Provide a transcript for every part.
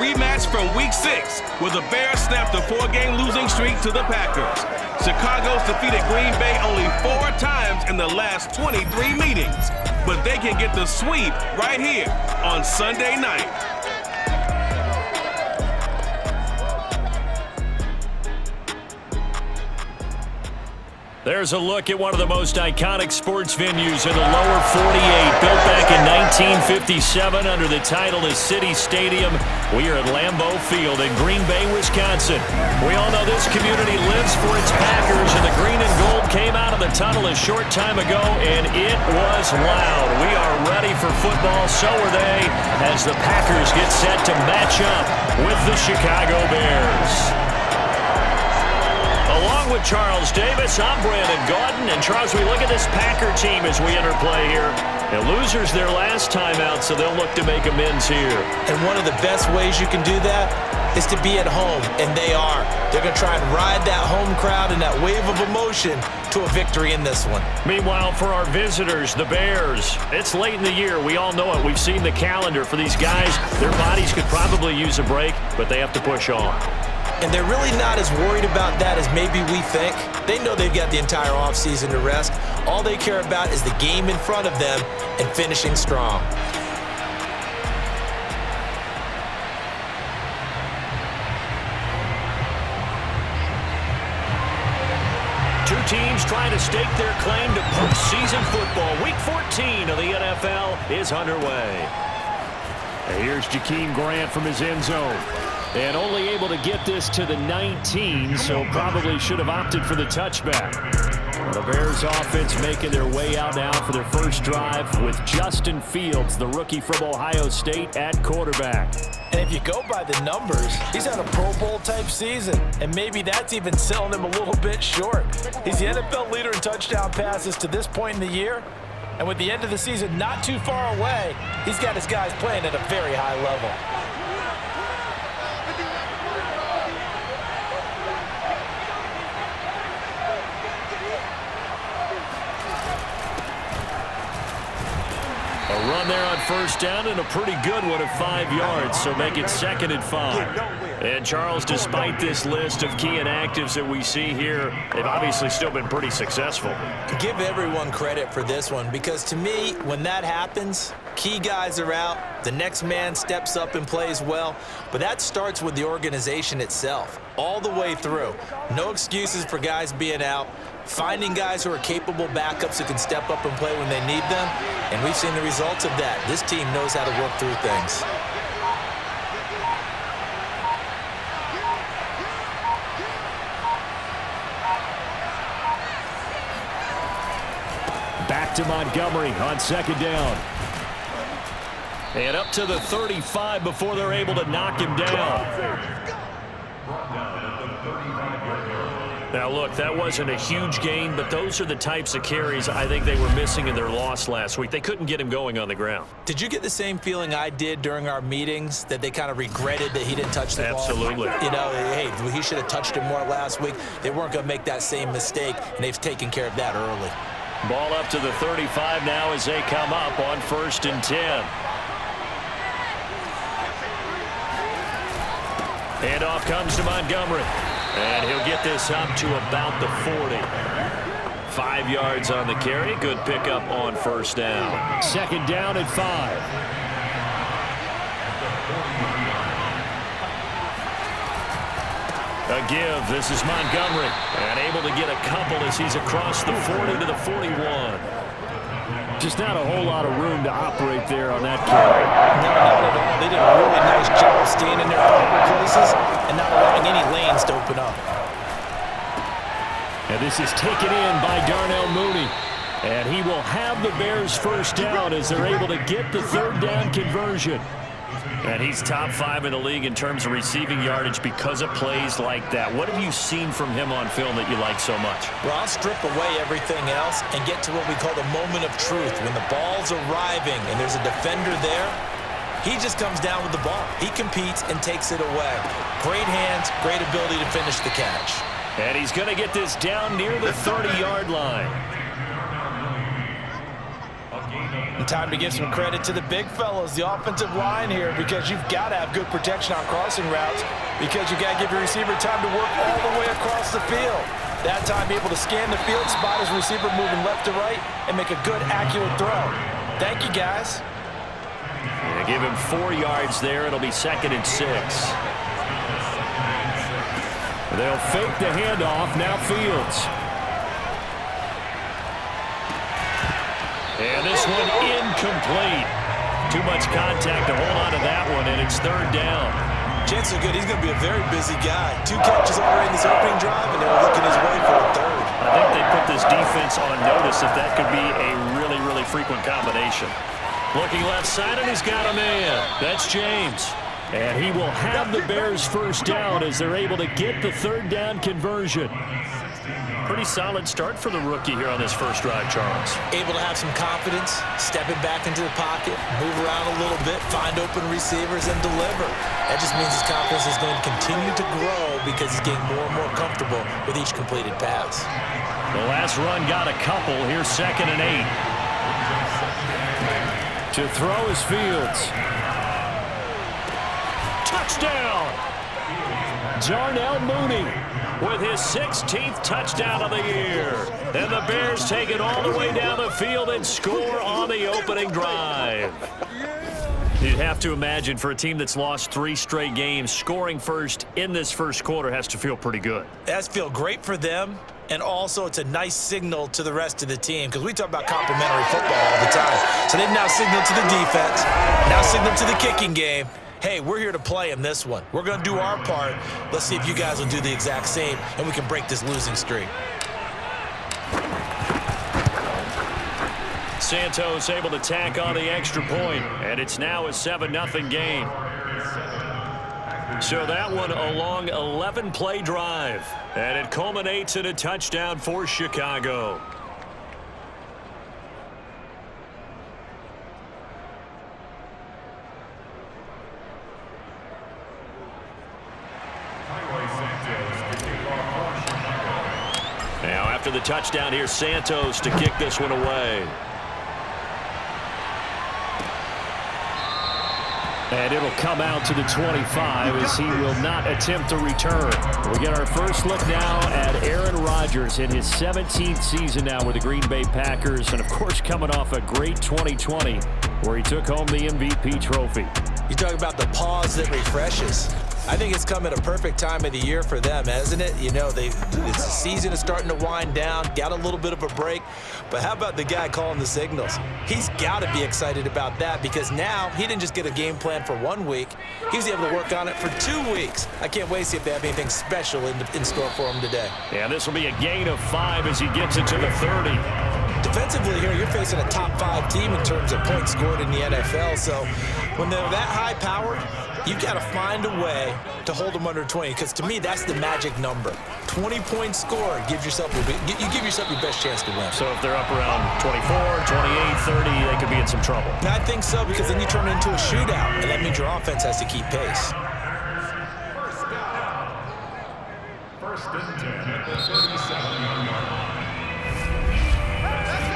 rematch from Week 6, where the Bears snapped a 4-game losing streak to the Packers. Chicago's defeated Green Bay only 4 times in the last 23 meetings, but they can get the sweep right here on Sunday night. There's a look at one of the most iconic sports venues in the lower 48. Built back in 1957 under the title of City Stadium. We are at Lambeau Field in Green Bay, Wisconsin. We all know this community lives for its Packers, and the green and gold came out of the tunnel a short time ago, and it was loud. We are ready for football, so are they, as the Packers get set to match up with the Chicago Bears. Along with Charles Davis, I'm Brandon Gaudin. And Charles, we look at this Packer team as we interplay here. The losers their last time out, so they'll look to make amends here. And one of the best ways you can do that is to be at home, and they are. They're going to try and ride that home crowd and that wave of emotion to a victory in this one. Meanwhile, for our visitors, the Bears, it's late in the year. We all know it. We've seen the calendar for these guys. Their bodies could probably use a break, but they have to push on. And they're really not as worried about that as maybe we think. They know they've got the entire offseason to rest. All they care about is the game in front of them and finishing strong. Two teams trying to stake their claim to postseason football. Week 14 of the NFL is underway. And here's Jakeem Grant from his end zone. And only able to get this to the 19, so probably should have opted for the touchback. The Bears offense making their way out now for their first drive with Justin Fields, the rookie from Ohio State, at quarterback. And if you go by the numbers, he's had a Pro Bowl type season, and maybe that's even selling him a little bit short. He's the NFL leader in touchdown passes to this point in the year, and with the end of the season not too far away, he's got his guys playing at a very high level. A run there on first down, and a pretty good one of 5 yards, so make it 2nd and 5. And Charles, despite this list of key inactives that we see here, they've obviously still been pretty successful. Give everyone credit for this one, because to me, when that happens, key guys are out, the next man steps up and plays well, but that starts with the organization itself, all the way through. No excuses for guys being out, finding guys who are capable backups who can step up and play when they need them, and we've seen the results of that. This team knows how to work through things. Back to Montgomery on 2nd down. And up to the 35 before they're able to knock him down. Now, look, that wasn't a huge gain, but those are the types of carries I think they were missing in their loss last week. They couldn't get him going on the ground. Did you get the same feeling I did during our meetings, that they kind of regretted that he didn't touch the ball? Absolutely. You know, hey, he should have touched it more last week. They weren't going to make that same mistake, and they've taken care of that early. Ball up to the 35 now as they come up on 1st and 10. Handoff comes to Montgomery. And he'll get this up to about the 40. 5 yards on the carry. Good pickup on first down. 2nd down and 5. A give. This is Montgomery. And able to get a couple as he's across the 40 to the 41. Just not a whole lot of room to operate there on that carry. No, not at all. They did a really nice job staying in their proper places and not allowing any lanes to open up. And this is taken in by Darnell Mooney. And he will have the Bears first down as they're able to get the 3rd down conversion. And he's top 5 in the league in terms of receiving yardage because of plays like that. What have you seen from him on film that you like so much? Well, I'll strip away everything else and get to what we call the moment of truth. When the ball's arriving and there's a defender there, he just comes down with the ball. He competes and takes it away. Great hands, great ability to finish the catch. And he's going to get this down near the 30-yard line. And time to give some credit to the big fellows, the offensive line here, because you've got to have good protection on crossing routes, because you've got to give your receiver time to work all the way across the field. That time, be able to scan the field, spot his receiver moving left to right, and make a good, accurate throw. Thank you, guys. Yeah, give him 4 yards there. It'll be 2nd and 6. They'll fake the handoff. Now Fields. And this one incomplete. Too much contact to hold on to that one, and it's 3rd down. Chances are good. He's going to be a very busy guy. 2 catches already in this opening drive, and they're looking his way for a 3rd. I think they put this defense on notice if that could be a really, really frequent combination. Looking left side, and he's got a man. That's James. And he will have the Bears' 1st down as they're able to get the 3rd down conversion. Pretty solid start for the rookie here on this first drive, Charles. Able to have some confidence, stepping back into the pocket, move around a little bit, find open receivers, and deliver. That just means his confidence is going to continue to grow because he's getting more and more comfortable with each completed pass. The last run got a couple. Here's 2nd and 8. To throw is Fields. Touchdown! Darnell Mooney with his 16th touchdown of the year. And the Bears take it all the way down the field and score on the opening drive. You'd have to imagine for a team that's lost 3 straight games, scoring first in this first quarter has to feel pretty good. It has to feel great for them, and also it's a nice signal to the rest of the team because we talk about complimentary football all the time. So they've now signaled to the defense, now signaled to the kicking game. Hey, we're here to play in this one. We're going to do our part. Let's see if you guys will do the exact same, and we can break this losing streak. Santos able to tack on the extra point, and it's now a 7-0 game. So that one a long 11-play drive, and it culminates in a touchdown for Chicago. Now after the touchdown, here's Santos to kick this one away. And it'll come out to the 25 as he will not attempt to return. We get our first look now at Aaron Rodgers in his 17th season now with the Green Bay Packers. And, of course, coming off a great 2020 where he took home the MVP trophy. You talk about the pause that refreshes. I think it's come at a perfect time of the year for them, hasn't it? You know, the season is starting to wind down, got a little bit of a break. But how about the guy calling the signals? He's got to be excited about that because now he didn't just get a game plan for 1 week. He was able to work on it for 2 weeks. I can't wait to see if they have anything special in store for him today. Yeah, this will be a gain of 5 as he gets it to the 30. Defensively here, you're facing a top 5 team in terms of points scored in the NFL. So when they're that high-powered, you've got to find a way to hold them under 20, because to me, that's the magic number. 20 points scored, you give yourself your best chance to win. So if they're up around 24, 28, 30, they could be in some trouble. And I think so, because then you turn it into a shootout, and that means your offense has to keep pace. First and 10 at the 37-yard line.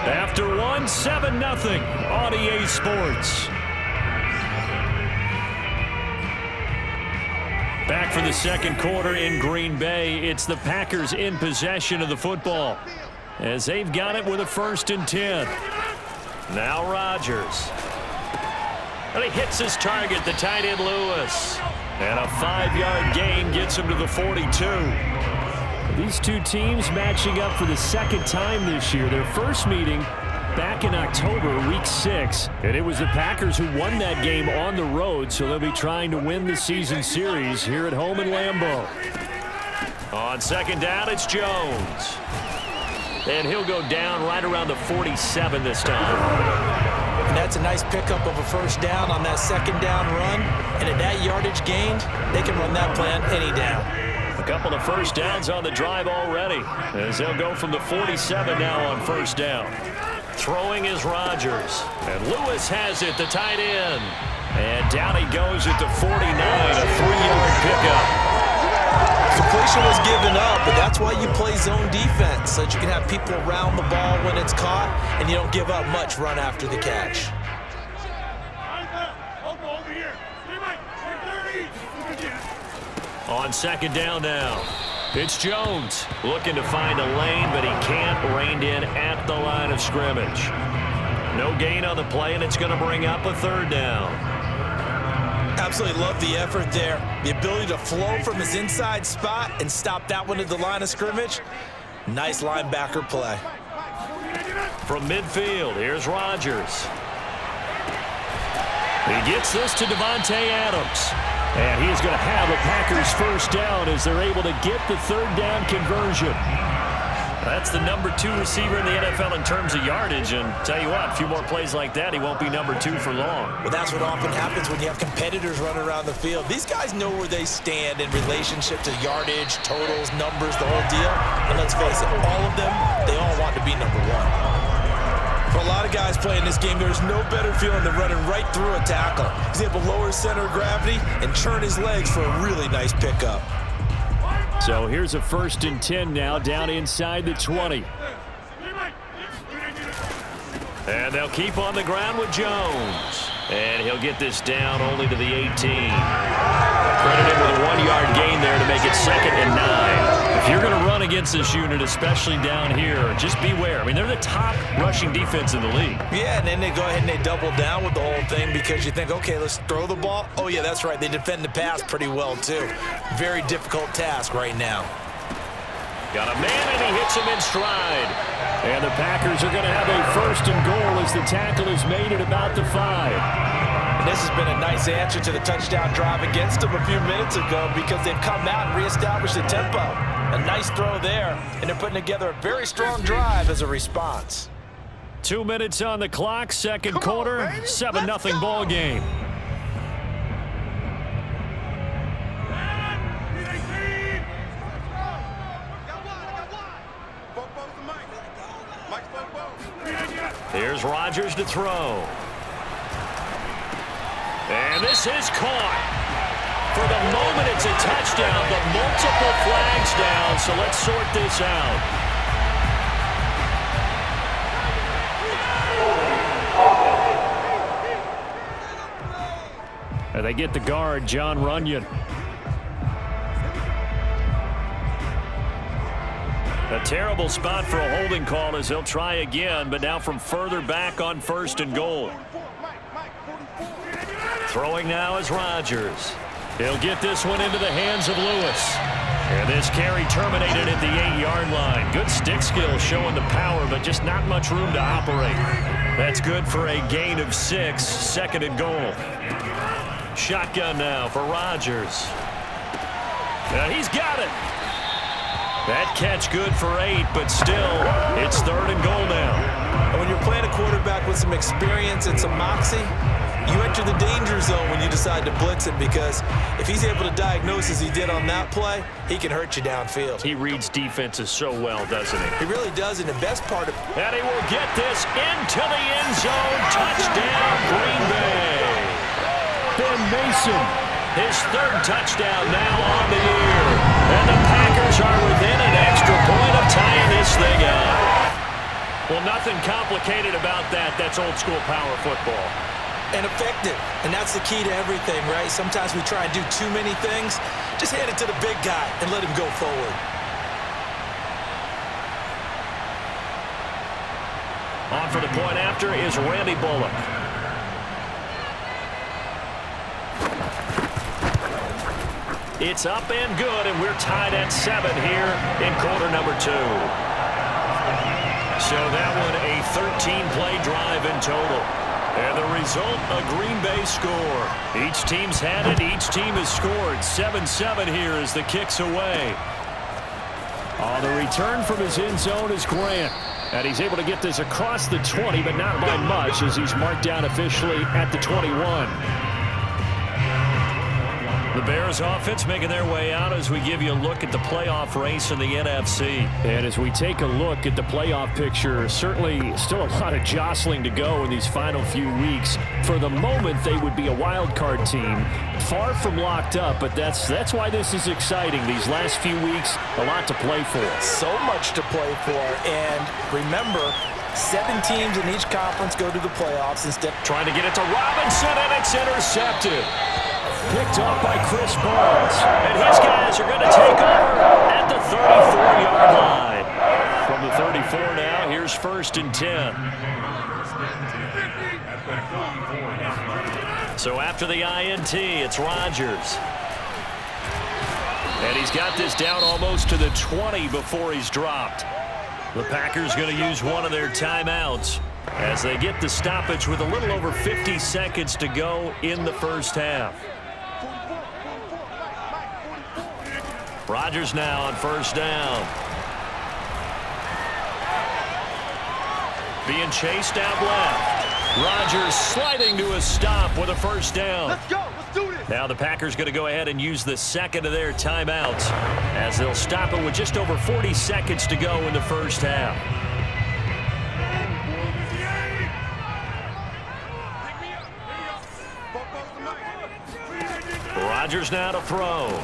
After 7-0 on EA Sports. Back for the second quarter in Green Bay. It's the Packers in possession of the football as they've got it with a 1st and 10. Now Rodgers. And he hits his target, the tight end Lewis. And a 5-yard gain gets him to the 42. These two teams matching up for the second time this year. Their first meeting back in October, week 6. And it was the Packers who won that game on the road, so they'll be trying to win the season series here at home in Lambeau. On 2nd down, it's Jones. And he'll go down right around the 47 this time. And that's a nice pickup of a 1st down on that 2nd down run. And at that yardage gained, they can run that plan any down. A couple of 1st downs on the drive already, as they'll go from the 47 now on 1st down. Throwing is Rodgers. And Lewis has it, the tight end. And down he goes at the 49, a 3-yard pickup. Completion was given up, but that's why you play zone defense, so that you can have people around the ball when it's caught, and you don't give up much run after the catch. On second down now, it's Jones looking to find a lane, but he can't. Reined in at the line of scrimmage. No gain on the play, and it's going to bring up a third down. Absolutely love the effort there. The ability to flow from his inside spot and stop that one at the line of scrimmage. Nice linebacker play. From midfield, here's Rodgers. He gets this to Devontae Adams. And he's going to have a Packers first down as they're able to get the third down conversion. That's the number 2 receiver in the NFL in terms of yardage. And tell you what, a few more plays like that, he won't be number 2 for long. Well, that's what often happens when you have competitors running around the field. These guys know where they stand in relationship to yardage, totals, numbers, the whole deal. And let's face it, all of them, they all want to be number 1. For a lot of guys playing this game, there's no better feeling than running right through a tackle. He's able to lower his center of gravity and churn his legs for a really nice pickup. So here's a 1st and 10 now, down inside the 20. And they'll keep on the ground with Jones. And he'll get this down only to the 18. Credit him with a 1-yard gain there to make it 2nd and 9. If you're going to run against this unit, especially down here, just beware. I mean, they're the top rushing defense in the league. Yeah, and then they go ahead and they double down with the whole thing because you think, okay, let's throw the ball. Oh, yeah, that's right. They defend the pass pretty well, too. Very difficult task right now. Got a man, and he hits him in stride. And the Packers are going to have a 1st and goal as the tackle is made at about the 5. And this has been a nice answer to the touchdown drive against them a few minutes ago because they've come out and reestablished the tempo. A nice throw there, and they're putting together a very strong drive as a response. 2 minutes on the clock, second quarter, 7-0 ball game. Here's Rodgers to throw. And this is caught. For the moment, it's a touchdown, but multiple flags down, so let's sort this out. And they get the guard, John Runyon. A terrible spot for a holding call as he'll try again, but now from further back on 1st and goal. Throwing now is Rodgers. He'll get this one into the hands of Lewis. And this carry terminated at the 8-yard line. Good stick skill showing the power, but just not much room to operate. That's good for a gain of 6, 2nd and goal. Shotgun now for Rodgers. And he's got it. That catch good for 8, but still, it's 3rd and goal now. And when you're playing a quarterback with some experience and some moxie, you enter the danger zone when you decide to blitz him because if he's able to diagnose as he did on that play, he can hurt you downfield. He reads defenses so well, doesn't he? He really does, and the best part of it. And he will get this into the end zone. Touchdown, Green Bay. Ben Mason, his 3rd touchdown now on the year. And the Packers are within an extra point of tying this thing up. Well, nothing complicated about that. That's old school power football. And effective. And that's the key to everything, right? Sometimes we try and do too many things. Just hand it to the big guy and let him go forward. On for the point after is Randy Bullock. It's up and good, and we're tied at 7 here in quarter number 2. So that one a 13-play drive in total. And the result, a Green Bay score. Each team's had it. Each team has scored. 7-7 here as the kick's away. On the return from his end zone is Grant. And he's able to get this across the 20, but not by much as he's marked down officially at the 21. The Bears offense making their way out as we give you a look at the playoff race in the NFC. And as we take a look at the playoff picture, certainly still a lot of jostling to go in these final few weeks. For the moment, they would be a wild card team, far from locked up, but that's why this is exciting. These last few weeks, a lot to play for. So much to play for, and remember, 7 teams in each conference go to the playoffs instead. Trying to get it to Robinson, and it's intercepted. Picked off by Chris Barnes. And his guys are going to take over at the 34-yard line. From the 34 now, here's 1st and 10. So after the INT, it's Rodgers. And he's got this down almost to the 20 before he's dropped. The Packers going to use one of their timeouts as they get the stoppage with a little over 50 seconds to go in the first half. Rodgers now on 1st down. Being chased out left. Rodgers sliding to a stop with a 1st down. Let's go. Let's do this. Now the Packers going to go ahead and use the second of their timeouts as they'll stop it with just over 40 seconds to go in the first half. Rodgers now to throw.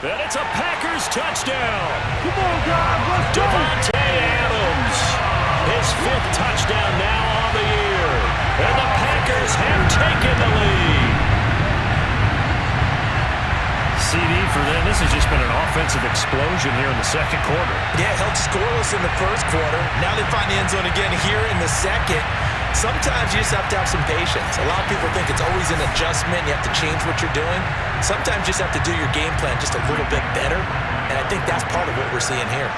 And it's a Packers touchdown. Come on, guys. Let's go. Devontae Adams. His 5th touchdown now on the year. And the Packers have taken the lead. CD for them. This has just been an offensive explosion here in the second quarter. Yeah, held scoreless in the first quarter. Now they find the end zone again here in the second. Sometimes you just have to have some patience. A lot of people think it's always an adjustment. You have to change what you're doing. Sometimes you just have to do your game plan just a little bit better. And I think that's part of what we're seeing here.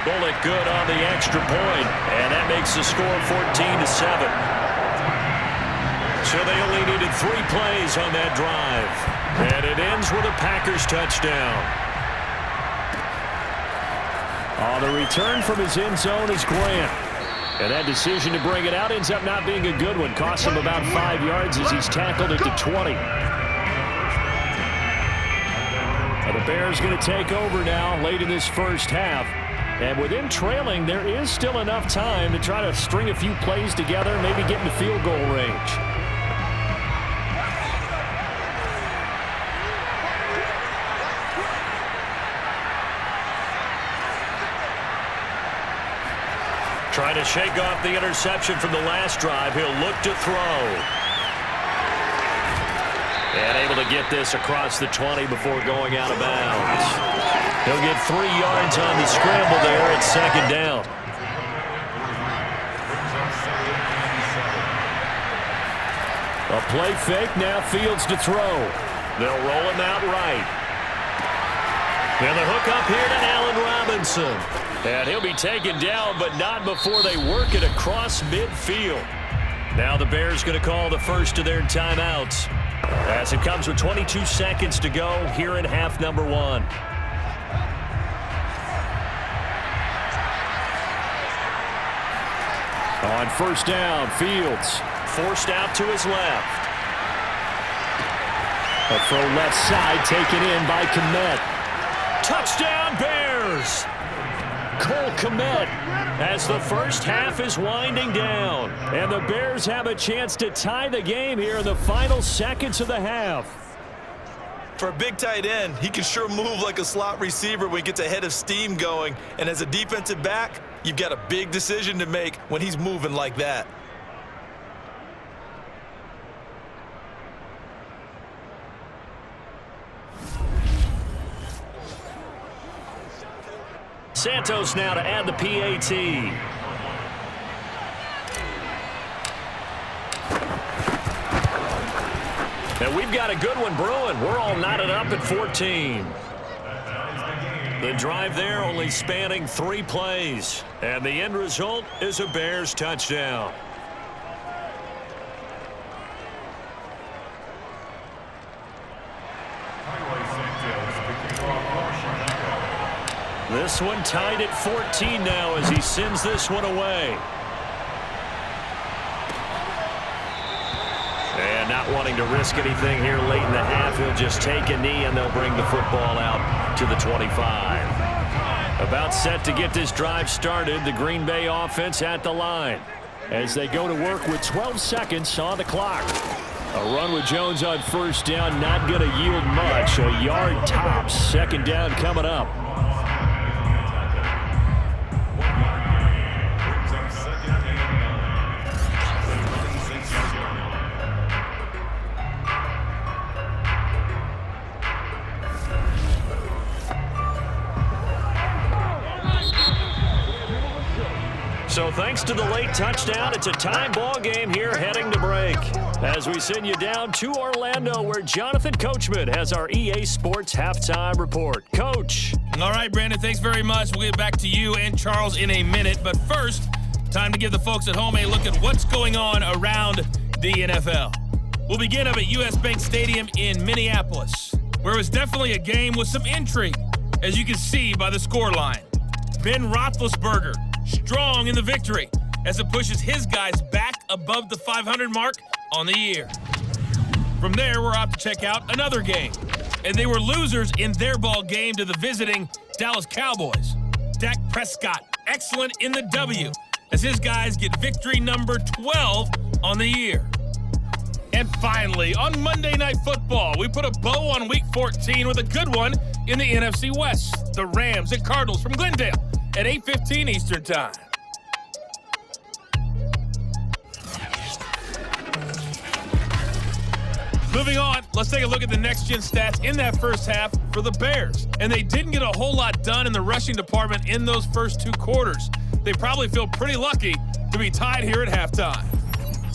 Bullock good on the extra point. And that makes the score 14-7. So they only needed 3 plays on that drive. And it ends with a Packers touchdown. The return from his end zone is Grant. And that decision to bring it out ends up not being a good one. Costs him about 5 yards as he's tackled at the 20. The Bears going to take over now late in this first half. And with him trailing, there is still enough time to try to string a few plays together, maybe get into field goal range. Trying to shake off the interception from the last drive. He'll look to throw. And able to get this across the 20 before going out of bounds. He'll get 3 yards on the scramble there at 2nd down. A play fake, now Fields to throw. They'll roll him out right. And the hook up here to Allen Robinson. And he'll be taken down, but not before they work it across midfield. Now the Bears going to call the first of their timeouts as it comes with 22 seconds to go here in half number 1. On 1st down, Fields. Forced out to his left. A throw left side taken in by Kmet. Touchdown Bears! Cole Kmet as the first half is winding down. And the Bears have a chance to tie the game here in the final seconds of the half. For a big tight end, he can sure move like a slot receiver when he gets a head of steam going. And as a defensive back, you've got a big decision to make when he's moving like that. Santos now to add the PAT. And we've got a good one brewing. We're all knotted up at 14. The drive there only spanning 3 plays. And the end result is a Bears touchdown. This one tied at 14 now as he sends this one away. wanting to risk anything here late in the half. He'll just take a knee, and they'll bring the football out to the 25. About set to get this drive started, the Green Bay offense at the line as they go to work with 12 seconds on the clock. A run with Jones on first down, not going to yield much. A yard tops. Second down coming up. So thanks to the late touchdown, it's a tie ball game here heading to break. As we send you down to Orlando, where Jonathan Coachman has our EA Sports Halftime Report. Coach. All right, Brandon, thanks very much. We'll get back to you and Charles in a minute. But first, time to give the folks at home a look at what's going on around the NFL. We'll begin up at US Bank Stadium in Minneapolis, where it was definitely a game with some intrigue, as you can see by the scoreline. Ben Roethlisberger strong in the victory as it pushes his guys back above the 500 mark on the year. From there, we're off to check out another game, and they were losers in their ball game to the visiting Dallas Cowboys. Dak Prescott, excellent in the W, as his guys get victory number 12 on the year. And finally, on Monday Night Football, we put a bow on Week 14 with a good one in the NFC West. The Rams and Cardinals from Glendale at 8:15 Eastern Time. Moving on, let's take a look at the next-gen stats in that first half for the Bears. And they didn't get a whole lot done in the rushing department in those first two quarters. They probably feel pretty lucky to be tied here at halftime.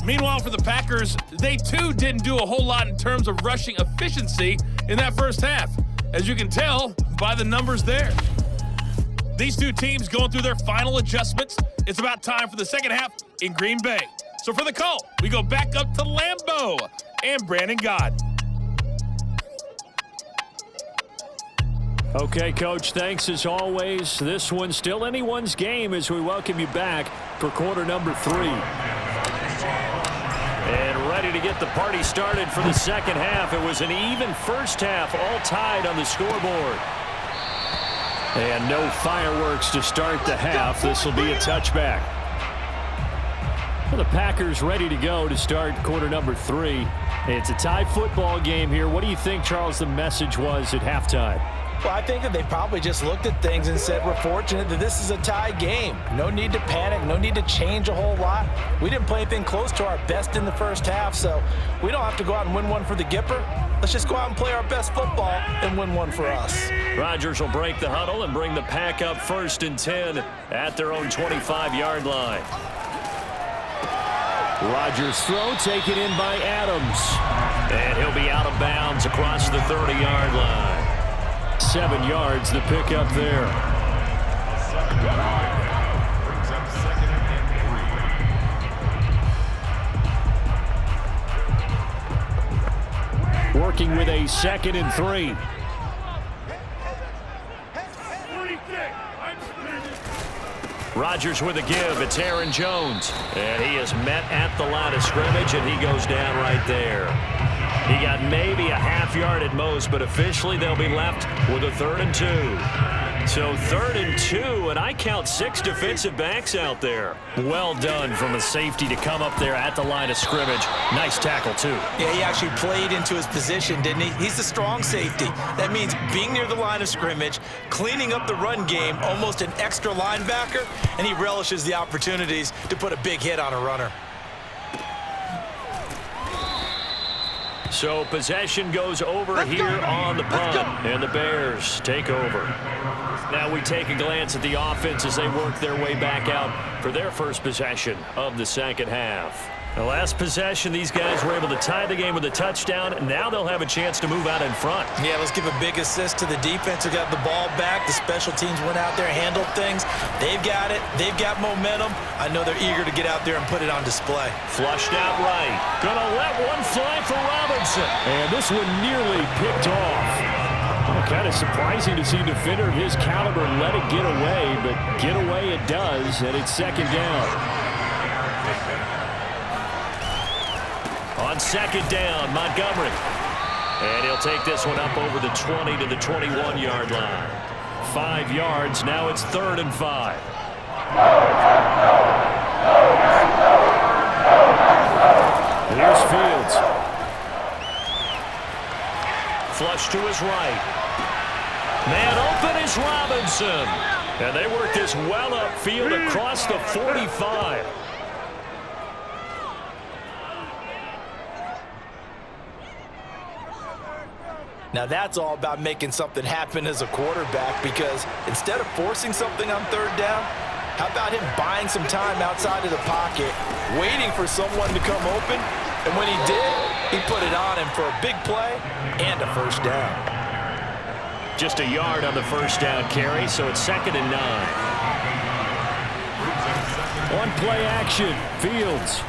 Meanwhile, for the Packers, they too didn't do a whole lot in terms of rushing efficiency in that first half, as you can tell by the numbers there. These two teams going through their final adjustments. It's about time for the second half in Green Bay. So for the call, we go back up to Lambeau and Brandon God. Okay, Coach, thanks as always. This one's still anyone's game as we welcome you back for quarter number 3. And ready to get the party started for the second half. It was an even first half, all tied on the scoreboard. And no fireworks to start the half. This will be a touchback. Well, the Packers ready to go to start quarter number 3. It's a tie football game here. What do you think, Charles, the message was at halftime? Well, I think that they probably just looked at things and said, we're fortunate that this is a tie game. No need to panic, no need to change a whole lot. We didn't play anything close to our best in the first half, so we don't have to go out and win one for the Gipper. Let's just go out and play our best football and win one for us. Rodgers will break the huddle and bring the Pack up 1st and 10 at their own 25-yard line. Rodgers' throw taken in by Adams. And he'll be out of bounds across the 30-yard line. 7 yards, the pickup there. Brings up 2nd and 3. Working with a 2nd and 3. Rodgers with a give. It's Aaron Jones. And he is met at the line of scrimmage, and he goes down right there. He got maybe a half yard at most, but officially they'll be left with a 3rd and 2. So 3rd and 2, and I count 6 defensive backs out there. Well done from a safety to come up there at the line of scrimmage. Nice tackle, too. Yeah, he actually played into his position, didn't he? He's the strong safety. That means being near the line of scrimmage, cleaning up the run game, almost an extra linebacker, and he relishes the opportunities to put a big hit on a runner. So possession goes over here on the punt, and the Bears take over. Now we take a glance at the offense as they work their way back out for their first possession of the second half. The last possession, these guys were able to tie the game with a touchdown, and now they'll have a chance to move out in front. Yeah, let's give a big assist to the defense who got the ball back. The special teams went out there and handled things. They've got it. They've got momentum. I know they're eager to get out there and put it on display. Flushed out right. Gonna let one fly for Robinson. And this one nearly picked off. Kind of surprising to see a defender of his caliber let it get away, but get away it does, and it's 2nd down. On second down, Montgomery. And he'll take this one up over the 20 to the 21-yard line. 5 yards. Now it's 3rd and 5. Here's Fields. Flush to his right. Man open is Robinson. And they work this well upfield across the 45. Now that's all about making something happen as a quarterback, because instead of forcing something on 3rd down, how about him buying some time outside of the pocket, waiting for someone to come open, and when he did, he put it on him for a big play and a 1st down. Just a yard on the 1st down carry, so it's 2nd and 9. On play action, Fields.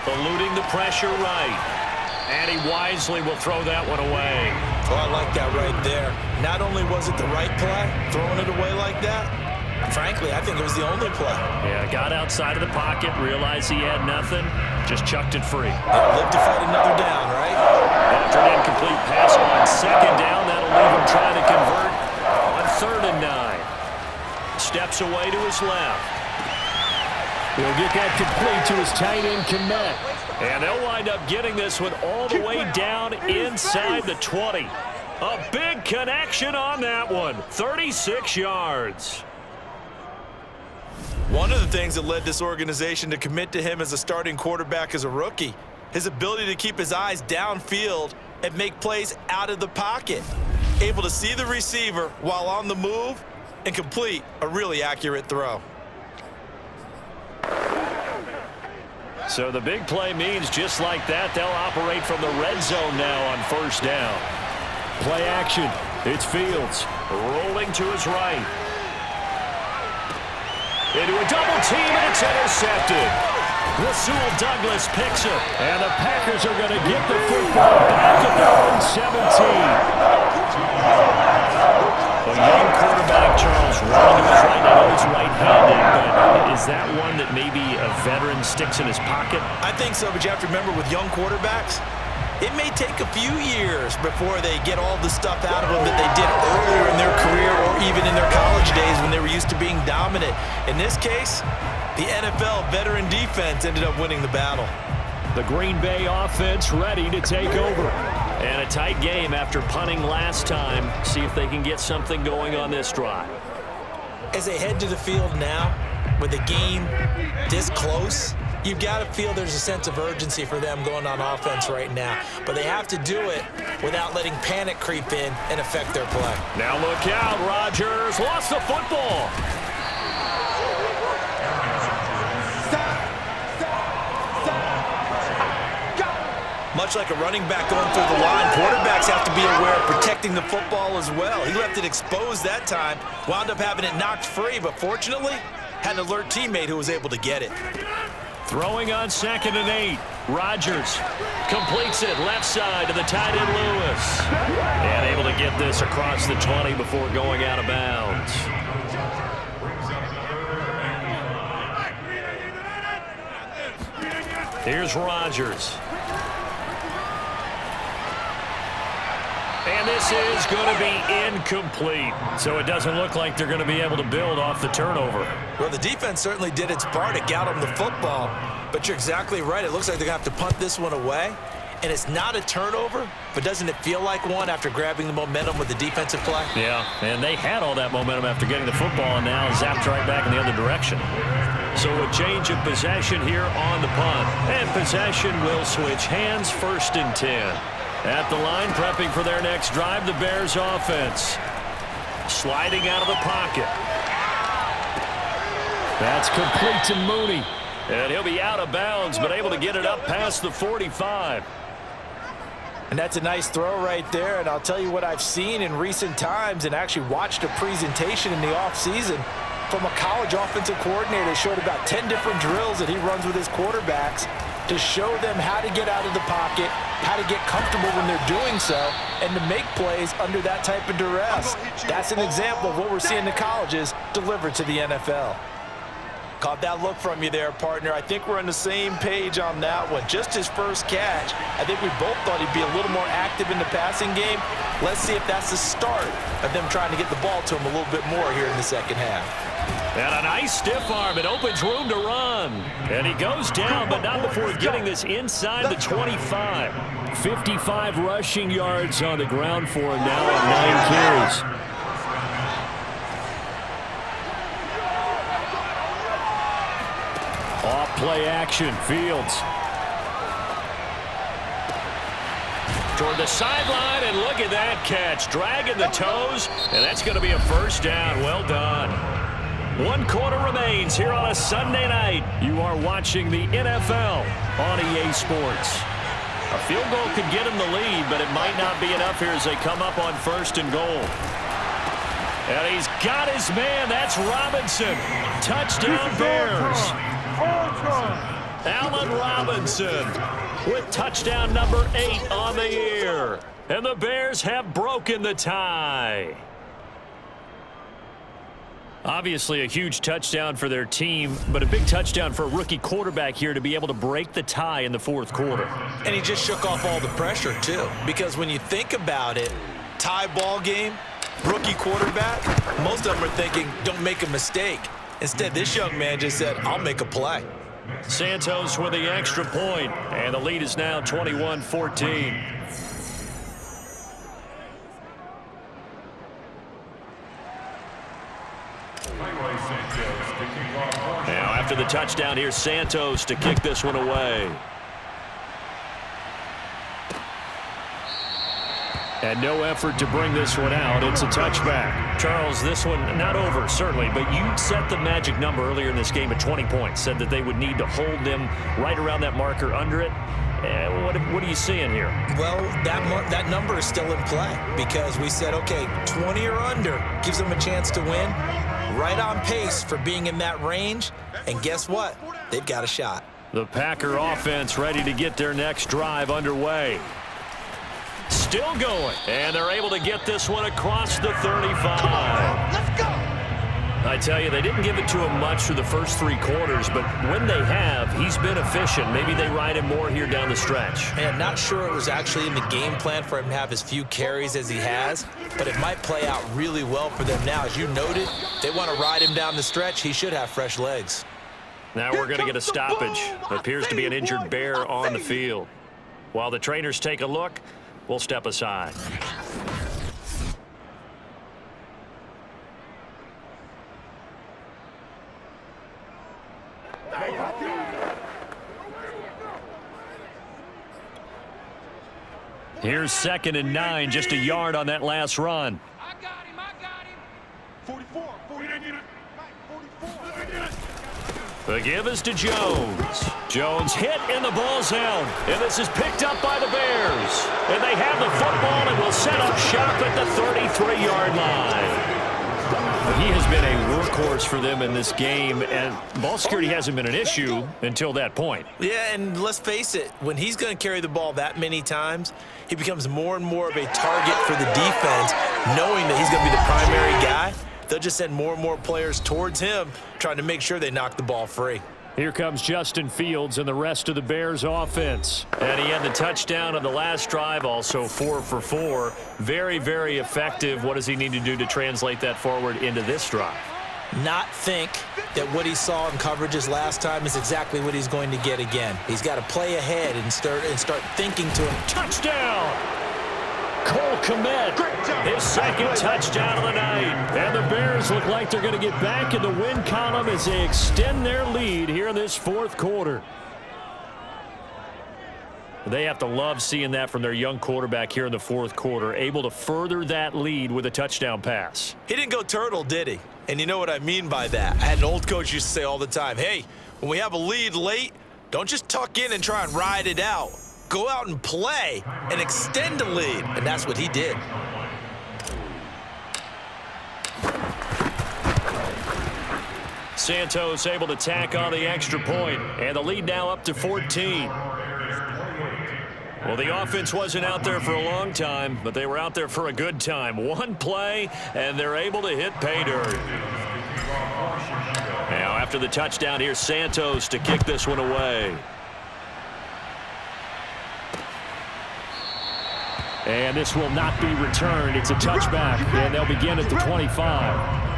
Eluding the pressure right. And he wisely will throw that one away. Oh, I like that right there. Not only was it the right play, throwing it away like that, frankly, I think it was the only play. Yeah, got outside of the pocket, realized he had nothing, just chucked it free. Live to fight another down, right? After an incomplete pass on 2nd down, that'll leave him trying to convert on 3rd and 9. Steps away to his left. He'll get that complete to his tight end, Kmet. And they'll wind up getting this one all the way down inside the 20. A big connection on that one. 36 yards. One of the things that led this organization to commit to him as a starting quarterback as a rookie, his ability to keep his eyes downfield and make plays out of the pocket. Able to see the receiver while on the move and complete a really accurate throw. So the big play means just like that, they'll operate from the red zone now on 1st down. Play action. It's Fields. Rolling to his right. Into a double team, and it's intercepted. Rasul Douglas picks it. And the Packers are going to get the football back at their own 17. A young quarterback, Charles, rolling to his right. I know he's right-handed, but is that one that maybe a veteran sticks in his pocket? I think so, but you have to remember with young quarterbacks, it may take a few years before they get all the stuff out of them that they did earlier in their career or even in their college days when they were used to being dominant. In this case, the NFL veteran defense ended up winning the battle. The Green Bay offense ready to take over. And a tight game after punting last time. See if they can get something going on this drive. As they head to the field now, with the game this close, you've got to feel there's a sense of urgency for them going on offense right now. But they have to do it without letting panic creep in and affect their play. Now look out, Rodgers lost the football. Much like a running back going through the line, quarterbacks have to be aware of protecting the football as well. He left it exposed that time, wound up having it knocked free, but fortunately, had an alert teammate who was able to get it. Throwing on 2nd and 8. Rodgers completes it left side to the tight end Lewis. And able to get this across the 20 before going out of bounds. Here's Rodgers. And this is going to be incomplete. So it doesn't look like they're going to be able to build off the turnover. Well, the defense certainly did its part to get them the football. But you're exactly right. It looks like they're going to have to punt this one away. And it's not a turnover, but doesn't it feel like one after grabbing the momentum with the defensive play? Yeah, and they had all that momentum after getting the football and now zapped right back in the other direction. So a change of possession here on the punt. And possession will switch hands, 1st and 10. At the line, prepping for their next drive, the Bears offense. Sliding out of the pocket. That's complete to Mooney. And he'll be out of bounds, but able to get it up past the 45. And that's a nice throw right there. And I'll tell you what I've seen in recent times and actually watched a presentation in the offseason from a college offensive coordinator that showed about 10 different drills that he runs with his quarterbacks to show them how to get out of the pocket, how to get comfortable when they're doing so, and to make plays under that type of duress. That's an example of what we're seeing in the colleges delivered to the NFL. Caught that look from you there, partner. I think we're on the same page on that one. Just his first catch. I think we both thought he'd be a little more active in the passing game. Let's see if that's the start of them trying to get the ball to him a little bit more here in the second half. And a nice stiff arm. It opens room to run. And he goes down, but not before getting this inside the 25. 55 rushing yards on the ground for him now on 9 carries. Off play action, Fields. Toward the sideline, and look at that catch. Dragging the toes, and that's going to be a first down. Well done. 1 quarter remains here on a Sunday night. You are watching the NFL on EA Sports. A field goal could get him the lead, but it might not be enough here as they come up on 1st and goal. And he's got his man. That's Robinson. Touchdown Bears. Allen Robinson with touchdown number 8 on the year. And the Bears have broken the tie. Obviously a huge touchdown for their team, but a big touchdown for a rookie quarterback here to be able to break the tie in the 4th quarter. And he just shook off all the pressure, too. Because when you think about it, tie ball game, rookie quarterback, most of them are thinking, don't make a mistake. Instead, this young man just said, I'll make a play. Santos with the extra point, and the lead is now 21-14. Now after the touchdown, here's Santos to kick this one away. And no effort to bring this one out. It's a touchback. Charles, this one not over, certainly, but you set the magic number earlier in this game at 20 points. Said that they would need to hold them right around that marker under it. What are you seeing here? Well, that number is still in play because we said, okay, 20 or under gives them a chance to win. Right on pace for being in that range. And guess what? They've got a shot. The Packer offense ready to get their next drive underway. Still going, and they're able to get this one across the 35. Let's go. I tell you, they didn't give it to him much through the first 3 quarters, but when they have, he's been efficient. Maybe they ride him more here down the stretch. Man, not sure it was actually in the game plan for him to have as few carries as he has, but it might play out really well for them now. As you noted, they want to ride him down the stretch. He should have fresh legs. Now we're going to get a stoppage. Appears to be an injured Bear on the field. While the trainers take a look, we'll step aside. Here's 2nd and 9, just a yard on that last run. I got him. 44. 44. The give is to Jones. Jones hit and the ball's out. And this is picked up by the Bears. And they have the football and will set up shop at the 33-yard line. He has been a workhorse for them in this game, and ball security hasn't been an issue until that point. Yeah, and let's face it, when he's going to carry the ball that many times, he becomes more and more of a target for the defense, knowing that he's going to be the primary guy. They'll just send more and more players towards him, trying to make sure they knock the ball free. Here comes Justin Fields and the rest of the Bears offense. And he had the touchdown on the last drive, also 4 for 4. Very, very effective. What does he need to do to translate that forward into this drive? Not think that what he saw in coverages last time is exactly what he's going to get again. He's got to play ahead and start thinking to him. Touchdown! Cole Kmet, his 2nd touchdown of the night. And the Bears look like they're going to get back in the win column as they extend their lead here in this 4th quarter. They have to love seeing that from their young quarterback here in the 4th quarter, able to further that lead with a touchdown pass. He didn't go turtle, did he? And you know what I mean by that. I had an old coach used to say all the time, hey, when we have a lead late, don't just tuck in and try and ride it out. Go out and play and extend the lead. And that's what he did. Santos able to tack on the extra point, and the lead now up to 14. Well, the offense wasn't out there for a long time, but they were out there for a good time. One play, and they're able to hit pay dirt. Now after the touchdown, here's Santos to kick this one away. And this will not be returned. It's a touchback, and they'll begin at the 25.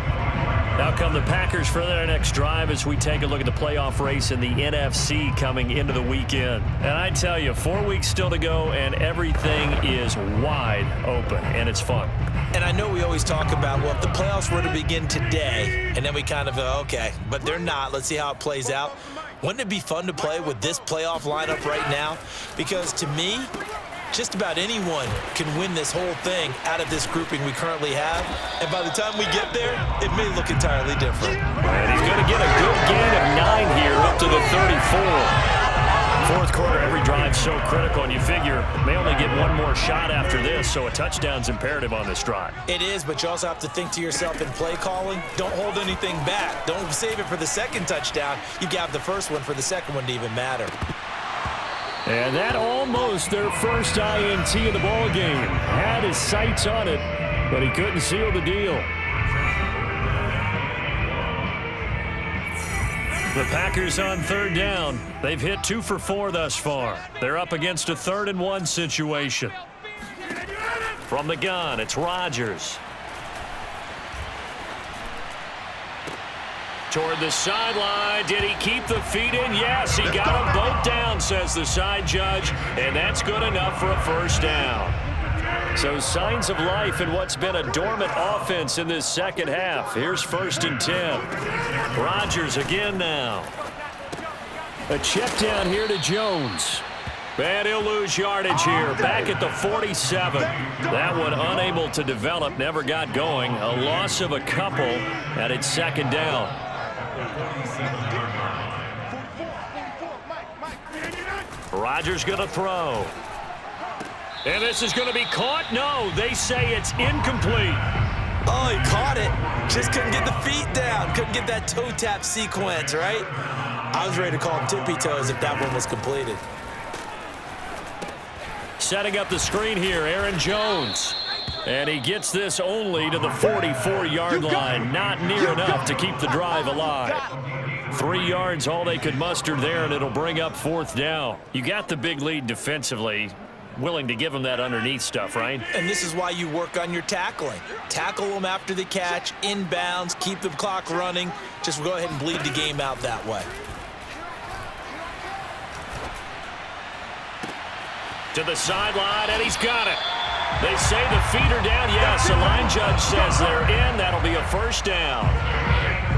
Now come the Packers for their next drive as we take a look at the playoff race in the NFC coming into the weekend. And I tell you, 4 weeks still to go, and everything is wide open, and it's fun. And I know we always talk about, well, if the playoffs were to begin today, and then we kind of go, okay, but they're not. Let's see how it plays out. Wouldn't it be fun to play with this playoff lineup right now? Because to me, just about anyone can win this whole thing out of this grouping we currently have. And by the time we get there, it may look entirely different. And he's going to get a good gain of 9 here up to the 34. Fourth quarter, every drive so critical, and you figure they only get one more shot after this, so a touchdown's imperative on this drive. It is, but you also have to think to yourself in play calling, don't hold anything back. Don't save it for the second touchdown. You got the first one for the second one to even matter. And that almost their first INT of the ball game. Had his sights on it, but he couldn't seal the deal. The Packers on third down. They've hit 2 for 4 thus far. They're up against a 3rd and 1 situation. From the gun, it's Rodgers. Toward the sideline. Did he keep the feet in? Yes, he got them both down, says the side judge, and that's good enough for a first down. So signs of life in what's been a dormant offense in this second half. Here's 1st and 10. Rodgers again now. A check down here to Jones. And he'll lose yardage here. Back at the 47. That one unable to develop, never got going. A loss of a couple, and it's 2nd down. Rodgers going to throw. And this is going to be caught. No, they say it's incomplete. Oh, he caught it. Just couldn't get the feet down. Couldn't get that toe tap sequence, right? I was ready to call him tippy toes if that one was completed. Setting up the screen here, Aaron Jones. And he gets this only to the 44-yard line. Not near enough to keep the drive alive. 3 yards, all they could muster there, and it'll bring up 4th down. You got the big lead defensively. Willing to give them that underneath stuff, right? And this is why you work on your tackling. Tackle them after the catch, inbounds, keep the clock running. Just go ahead and bleed the game out that way. To the sideline, and he's got it. They say the feet are down. Yes, the line judge says they're in. That'll be a first down.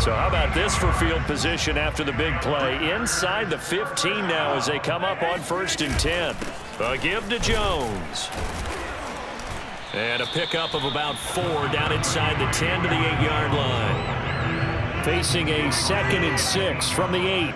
So how about this for field position after the big play? Inside the 15 now as they come up on 1st and 10. A give to Jones. And a pickup of about 4 down inside the 10 to the 8-yard line. Facing a 2nd and 6 from the 8.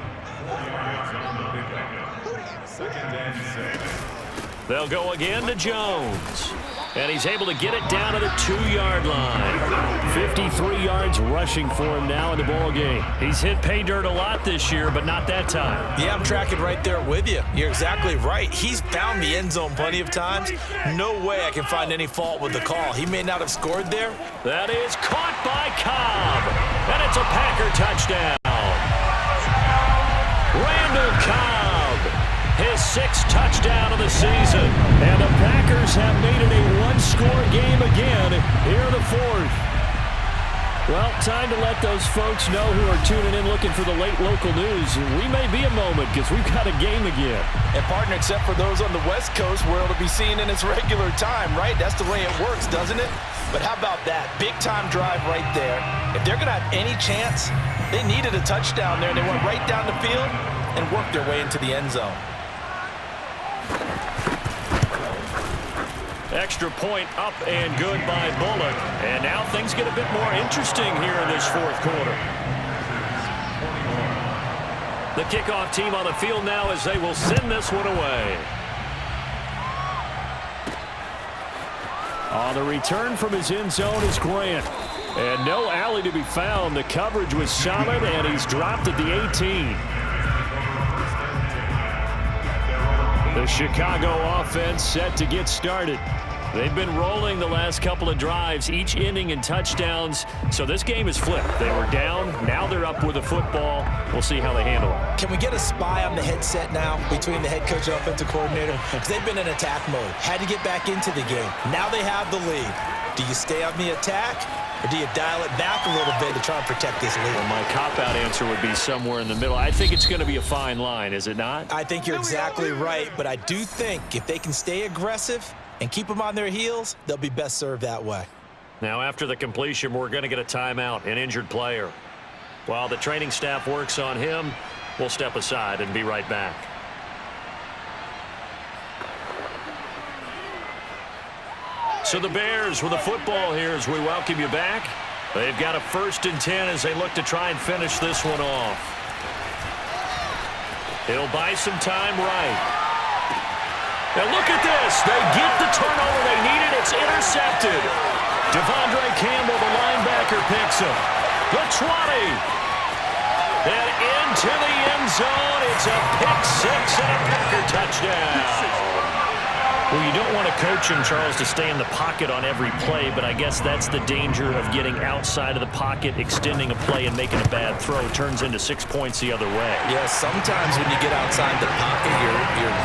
They'll go again to Jones. And he's able to get it down to the 2-yard line. 53 yards rushing for him now in the ball game. He's hit pay dirt a lot this year, but not that time. Yeah, I'm tracking right there with you. You're exactly right. He's found the end zone plenty of times. No way I can find any fault with the call. He may not have scored there. That is caught by Cobb. And it's a Packer touchdown. Randall Cobb. His 6th touchdown of the season. And the Packers have made it a 1-score game again here in the 4th. Well, time to let those folks know who are tuning in looking for the late local news. We may be a moment because we've got a game again. And partner, except for those on the West Coast where it'll be seen in its regular time, right? That's the way it works, doesn't it? But how about that? Big-time drive right there. If they're going to have any chance, they needed a touchdown there, and they went right down the field and worked their way into the end zone. Extra point up and good by Bullock. And now things get a bit more interesting here in this 4th quarter. The kickoff team on the field now as they will send this one away. On the return from his end zone is Grant. And no alley to be found. The coverage was solid, and he's dropped at the 18. The Chicago offense set to get started. They've been rolling the last couple of drives, each inning in touchdowns. So this game is flipped. They were down. Now they're up with the football. We'll see how they handle it. Can we get a spy on the headset now between the head coach and offensive coordinator? Because they've been in attack mode. Had to get back into the game. Now they have the lead. Do you stay on the attack, or do you dial it back a little bit to try and protect this lead? Well, my cop-out answer would be somewhere in the middle. I think it's going to be a fine line, is it not? I think you're exactly right, but I do think if they can stay aggressive and keep them on their heels, they'll be best served that way. Now, after the completion, we're going to get a timeout, an injured player. While the training staff works on him, we'll step aside and be right back. So the Bears with the football here as we welcome you back. They've got a 1st and 10 as they look to try and finish this one off. He'll buy some time right. Now look at this. They get the turnover they needed. It's intercepted. Devondre Campbell, the linebacker, picks him. The 20. And into the end zone. It's a pick 6 and a Packer touchdown. Well, you don't want to coach him, Charles, to stay in the pocket on every play, but I guess that's the danger of getting outside of the pocket, extending a play, and making a bad throw. Turns into 6 points the other way. Yeah, sometimes when you get outside the pocket, your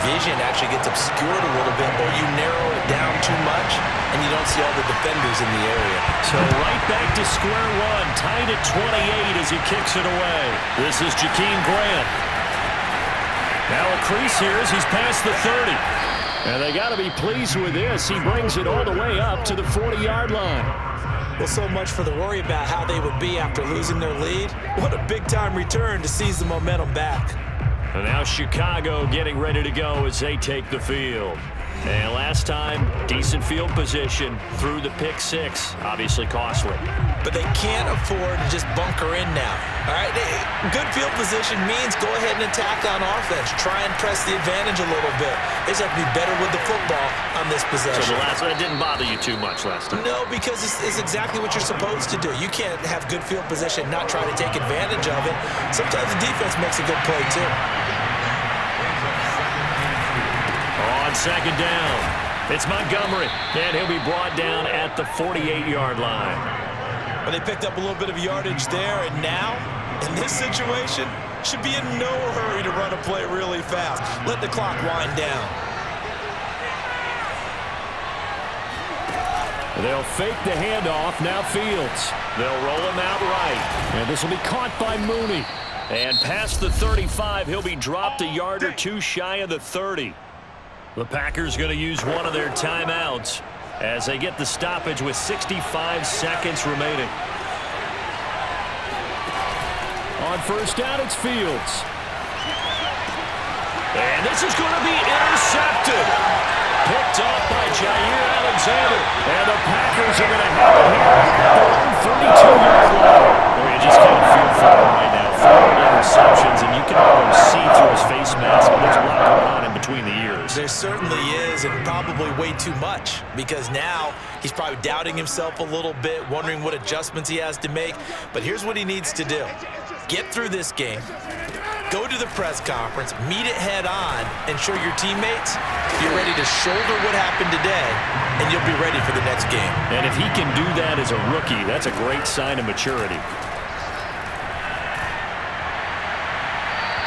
vision actually gets obscured a little bit, or you narrow it down too much, and you don't see all the defenders in the area. So right back to square one, tied at 28 as he kicks it away. This is Jakeem Grant. Now a crease here as he's past the 30. And they got to be pleased with this. He brings it all the way up to the 40-yard line. Well, so much for the worry about how they would be after losing their lead. What a big-time return to seize the momentum back. And now Chicago getting ready to go as they take the field. And last time, decent field position through the pick 6, obviously costly. But they can't afford to just bunker in now. All right, good field position means go ahead and attack on offense. Try and press the advantage a little bit. They just have to be better with the football on this possession. So the last one didn't bother you too much last time? No, because it's exactly what you're supposed to do. You can't have good field position, not try to take advantage of it. Sometimes the defense makes a good play too. On 2nd down, it's Montgomery, and he'll be brought down at the 48-yard line. Well, they picked up a little bit of yardage there, and now, in this situation, should be in no hurry to run a play really fast. Let the clock wind down. They'll fake the handoff, now Fields. They'll roll him out right. And this will be caught by Mooney. And past the 35, he'll be dropped a yard or two shy of the 30. The Packers going to use one of their timeouts as they get the stoppage with 65 seconds remaining. On 1st down, it's Fields. And this is going to be intercepted. Picked off by Jair Alexander. And the Packers are going to have it here at their own 32-yard line. Well, you just kind of feel for him right now. 4 interceptions, and you can almost see through his face mask. There's a lot going on in between the ears. There certainly is, and probably way too much, because now he's probably doubting himself a little bit, wondering what adjustments he has to make. But here's what he needs to do. Get through this game, go to the press conference, meet it head on, and show your teammates you're ready to shoulder what happened today, and you'll be ready for the next game. And if he can do that as a rookie, that's a great sign of maturity.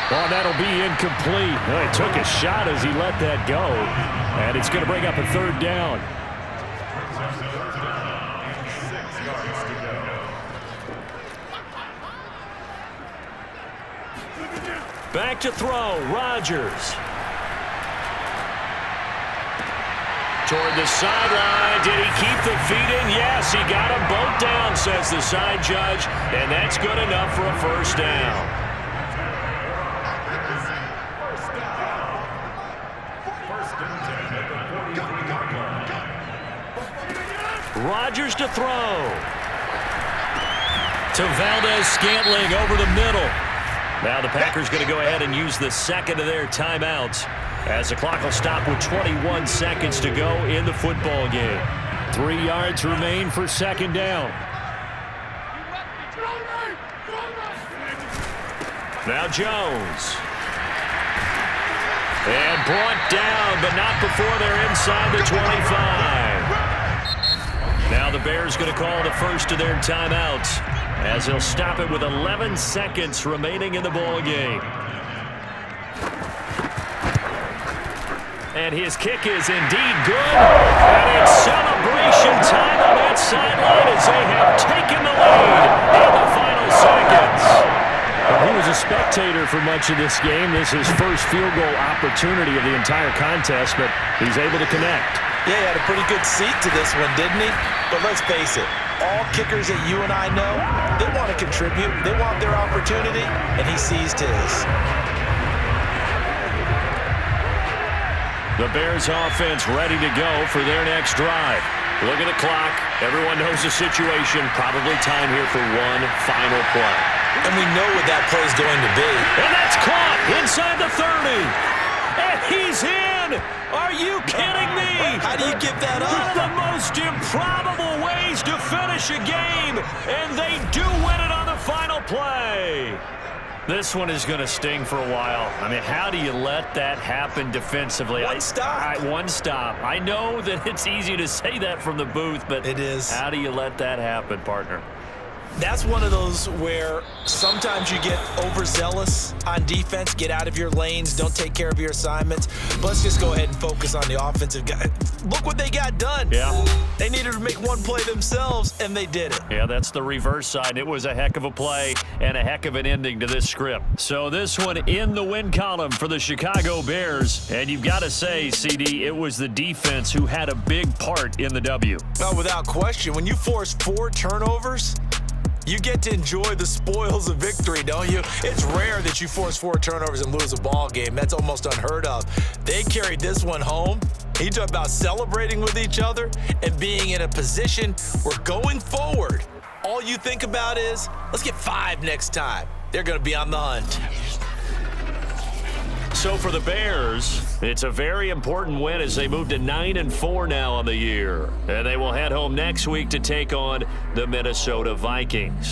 Oh, that'll be incomplete. Well, he took a shot as he let that go, and it's going to bring up a 3rd down. Back to throw, Rodgers. Toward the sideline, did he keep the feet in? Yes, he got them both down, says the side judge, and that's good enough for a 1st down. Rodgers to throw. To Valdez-Scantling over the middle. Now the Packers going to go ahead and use the 2nd of their timeouts as the clock will stop with 21 seconds to go in the football game. 3 yards remain for 2nd down. Now Jones. And brought down, but not before they're inside the 25. Now the Bears going to call the first of their timeouts as they'll stop it with 11 seconds remaining in the ball game. And his kick is indeed good. And it's celebration time on that sideline as they have taken the lead in the final seconds. Well, he was a spectator for much of this game. This is his first field goal opportunity of the entire contest, but he's able to connect. Yeah, he had a pretty good seat to this one, didn't he? But let's face it, all kickers that you and I know, they want to contribute. They want their opportunity, and he seized his. The Bears offense ready to go for their next drive. Look at the clock. Everyone knows the situation. Probably time here for one final play. And we know what that play is going to be. And that's caught inside the 30. And he's in. Are you kidding me? How do you give that up? One of the most improbable ways to finish a game. And they do win it on the final play. This one is going to sting for a while. I mean, how do you let that happen defensively? One stop. One stop. I know that it's easy to say that from the booth, but it is. How do you let that happen, partner? That's one of those where sometimes you get overzealous on defense, get out of your lanes, don't take care of your assignments. But let's just go ahead and focus on the offensive guy. Look what they got done. Yeah. They needed to make one play themselves, and they did it. Yeah, that's the reverse side. It was a heck of a play and a heck of an ending to this script. So this one in the win column for the Chicago Bears. And you've got to say, CD, it was the defense who had a big part in the W. No, without question. When you force 4 turnovers, you get to enjoy the spoils of victory, don't you? It's rare that you force 4 turnovers and lose a ball game. That's almost unheard of. They carried this one home. You talk about celebrating with each other and being in a position where going forward, all you think about is, let's get 5 next time. They're going to be on the hunt. So for the Bears, it's a very important win as they move to 9-4 now on the year. And they will head home next week to take on the Minnesota Vikings.